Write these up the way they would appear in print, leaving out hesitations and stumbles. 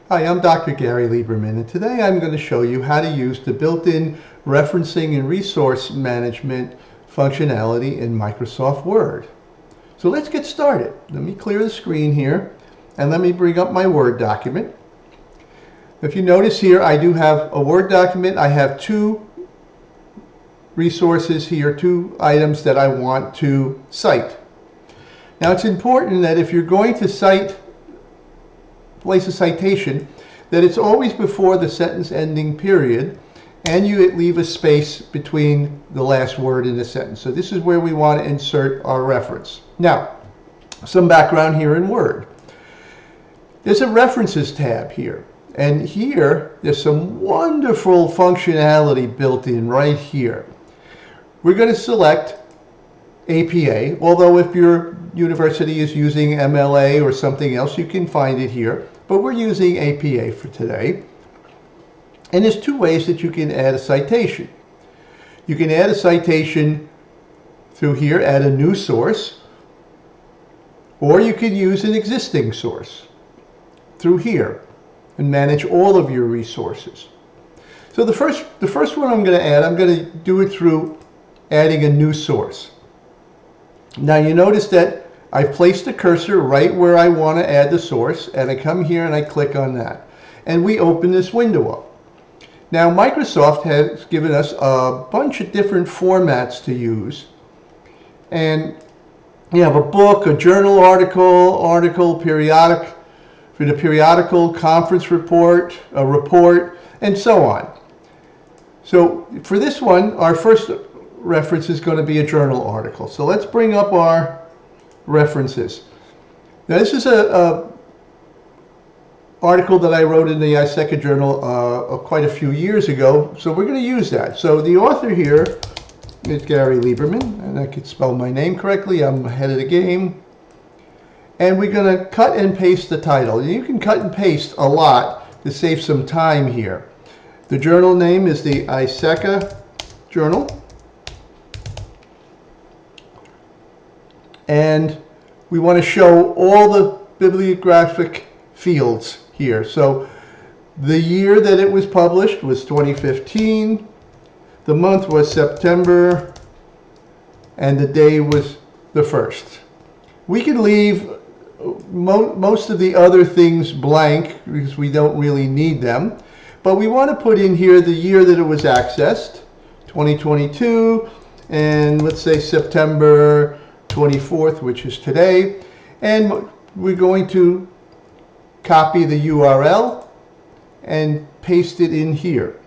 Hi, I'm Dr. Gary Lieberman, and today I'm going to show you how to use the built-in referencing and resource management functionality in Microsoft Word. So let's get started. Let me clear the screen here, and let me bring up my Word document. If you notice here, I do have a Word document. I have two resources here, two items that I want to cite. Now it's important that if you're going to place a citation, that it's always before the sentence ending period, and you leave a space between the last word in the sentence. So this is where we want to insert our reference. Now, some background here in Word. There's a References tab here, and here there's some wonderful functionality built in right here. We're going to select APA, although if your university is using MLA or something else, you can find it here. But we're using APA for today. And there's two ways that you can add a citation. You can add a citation through here, add a new source, or you can use an existing source through here and manage all of your resources. So the first one I'm going to add, I'm going to do it through adding a new source. Now you notice that I've placed the cursor right where I want to add the source, and I come here and I click on that. And we open this window up. Now Microsoft has given us a bunch of different formats to use. And you have a book, a journal article, periodic, for the periodical, conference report, a report, and so on. So for this one, our first reference is going to be a journal article. So let's bring up our references. Now this is a article that I wrote in the Second Journal quite a few years ago, so we're going to use that. So the author here is Gary Lieberman, and I could spell my name correctly. I'm ahead of the game. And we're going to cut and paste the title. You can cut and paste a lot to save some time here. The journal name is the ISECA Journal. And we want to show all the bibliographic fields here. So the year that it was published was 2015. The month was September. And the day was the 1st. We can leave most of the other things blank because we don't really need them. But we want to put in here the year that it was accessed, 2022, and let's say September 24th, which is today, and we're going to copy the URL and paste it in here.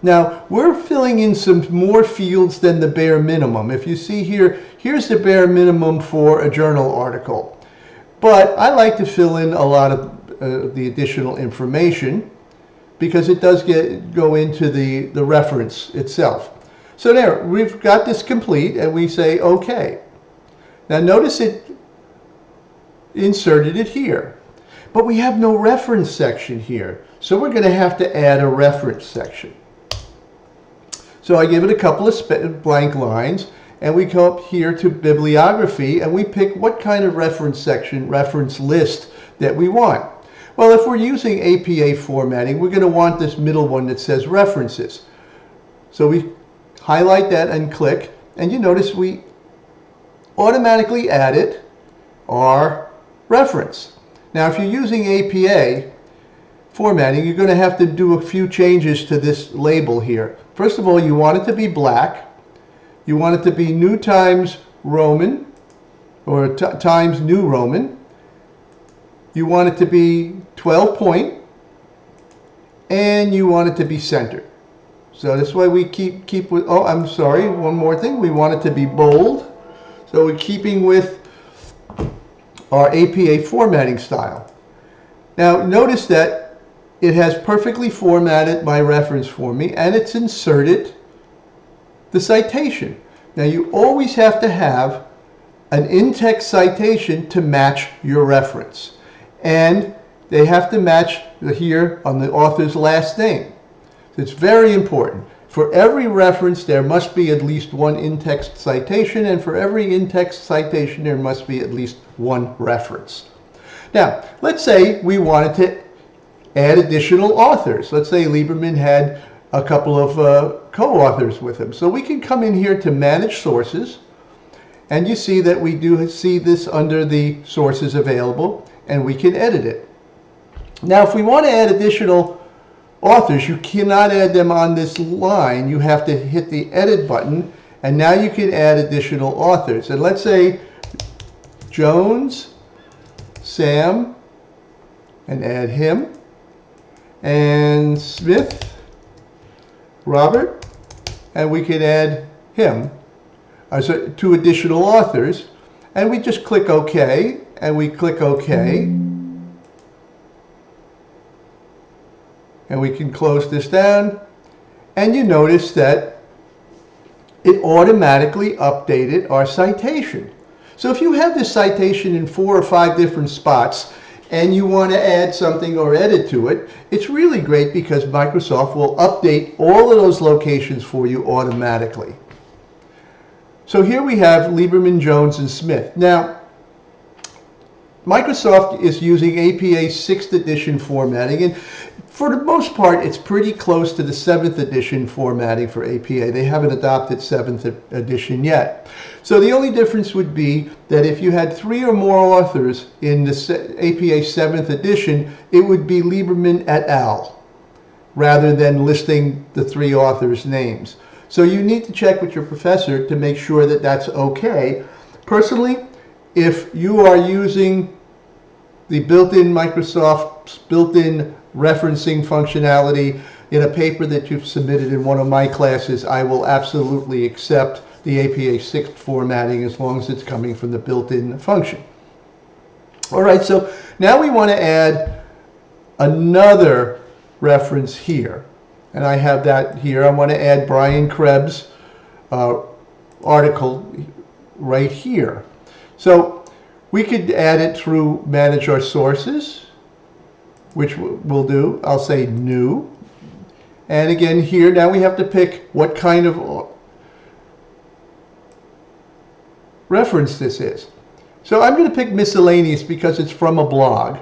Now we're filling in some more fields than the bare minimum. If you see here, here's the bare minimum for a journal article, but I like to fill in a lot of the additional information because it does go into the reference itself. So there, we've got this complete, and we say OK. Now notice it inserted it here, but we have no reference section here, so we're going to have to add a reference section. So I give it a couple of blank lines, and we come up here to bibliography, and we pick what kind of reference section, reference list that we want. Well, if we're using APA formatting, we're going to want this middle one that says references. So we highlight that and click, and you notice we automatically added our reference. Now if you're using APA formatting, you're going to have to do a few changes to this label here. First of all, you want it to be black. You want it to be New Times Roman, or Times New Roman. You want it to be 12 point, and you want it to be centered. So this way we keep with, oh, I'm sorry, one more thing. We want it to be bold. So we're keeping with our APA formatting style. Now notice that it has perfectly formatted my reference for me, and it's inserted the citation. Now you always have to have an in-text citation to match your reference. And they have to match here on the author's last name. It's very important. For every reference, there must be at least one in-text citation, and for every in-text citation, there must be at least one reference. Now, let's say we wanted to add additional authors. Let's say Lieberman had a couple of co-authors with him. So we can come in here to manage sources, and you see that we do see this under the sources available, and we can edit it. Now, if we want to add additional authors, you cannot add them on this line. You have to hit the edit button, and now you can add additional authors. And let's say Jones, Sam, and add him, and Smith, Robert, and we can add him as two additional authors, and we just click OK, and we click OK, and we can close this down, and you notice that it automatically updated our citation. So if you have this citation in 4 or 5 different spots, and you want to add something or edit to it, it's really great because Microsoft will update all of those locations for you automatically. So here we have Lieberman, Jones, and Smith. Now, Microsoft is using APA 6th edition formatting, and for the most part, it's pretty close to the 7th edition formatting for APA. They haven't adopted 7th edition yet. So the only difference would be that if you had 3 or more authors in the APA 7th edition, it would be Lieberman et al., rather than listing the 3 authors' names. So you need to check with your professor to make sure that that's okay. Personally, if you are using the built-in Microsoft's built-in referencing functionality in a paper that you've submitted in one of my classes, I will absolutely accept the APA 6th formatting as long as it's coming from the built-in function. All right, so now we want to add another reference here. And I have that here. I want to add Brian Krebs' article right here. So we could add it through Manage Our Sources, which we'll do. I'll say New. And again here, now we have to pick what kind of reference this is. So I'm going to pick Miscellaneous because it's from a blog.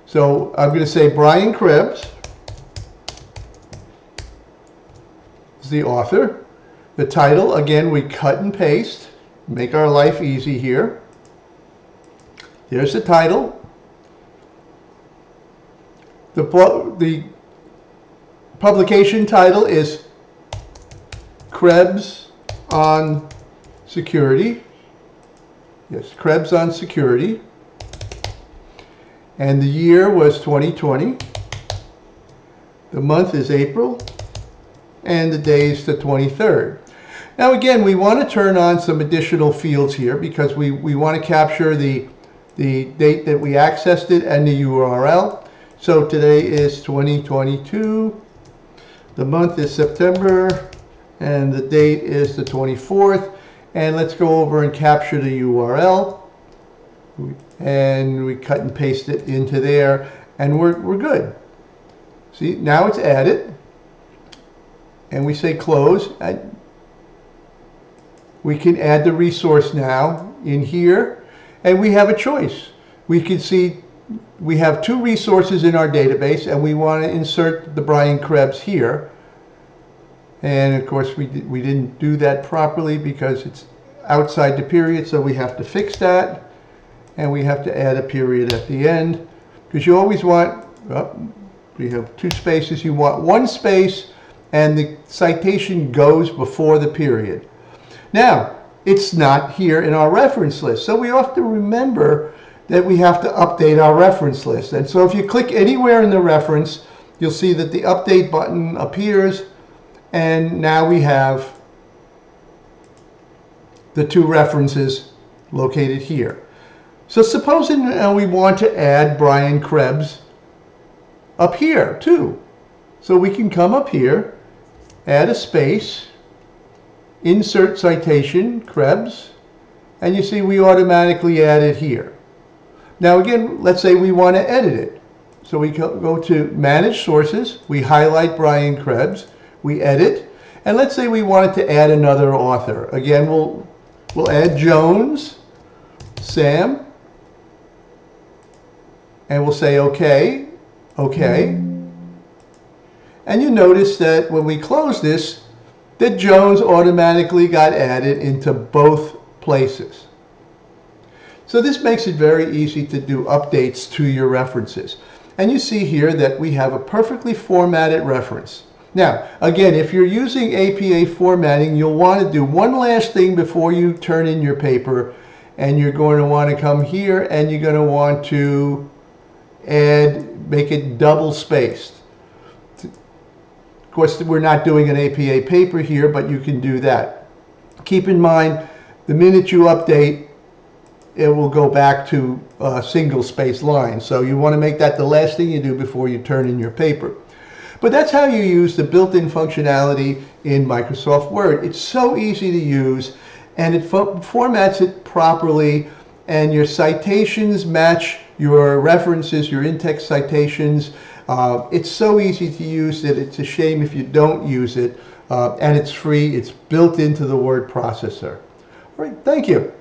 So I'm going to say Brian Krebs is the author. The title, again, we cut and paste, make our life easy here. There's the title. The publication title is Krebs on Security. Yes, Krebs on Security. And the year was 2020. The month is April. And the day is the 23rd. Now again, we want to turn on some additional fields here because we want to capture the date that we accessed it and the URL. So today is 2022, the month is September, and the date is the 24th. And let's go over and capture the URL. And we cut and paste it into there, and we're good. See, now it's added. And we say close. And we can add the resource now in here, and we have a choice. We can see we have 2 resources in our database, and we want to insert the Brian Krebs here. And of course, we didn't do that properly because it's outside the period, so we have to fix that. And we have to add a period at the end, because you always want, we have 2 spaces, you want 1 space, and the citation goes before the period. Now, it's not here in our reference list, so we have to remember that we have to update our reference list. And so if you click anywhere in the reference, you'll see that the update button appears, and now we have the 2 references located here. So supposing we want to add Brian Krebs up here too. So we can come up here, add a space, insert citation, Krebs, and you see we automatically add it here. Now again, let's say we want to edit it. So we go to Manage Sources, we highlight Brian Krebs, we edit, and let's say we wanted to add another author. Again, we'll add Jones, Sam, and we'll say OK, OK. And you notice that when we close this, that Jones automatically got added into both places. So this makes it very easy to do updates to your references. And you see here that we have a perfectly formatted reference. Now, again, if you're using APA formatting, you'll want to do one last thing before you turn in your paper. And you're going to want to come here and you're going to want to make it double spaced. Of course, we're not doing an APA paper here, but you can do that. Keep in mind, the minute you update, it will go back to a single space line. So you want to make that the last thing you do before you turn in your paper. But that's how you use the built-in functionality in Microsoft Word. It's so easy to use, and it formats it properly, and your citations match your references, your in-text citations. It's so easy to use that it's a shame if you don't use it, and it's free. It's built into the word processor. All right, thank you.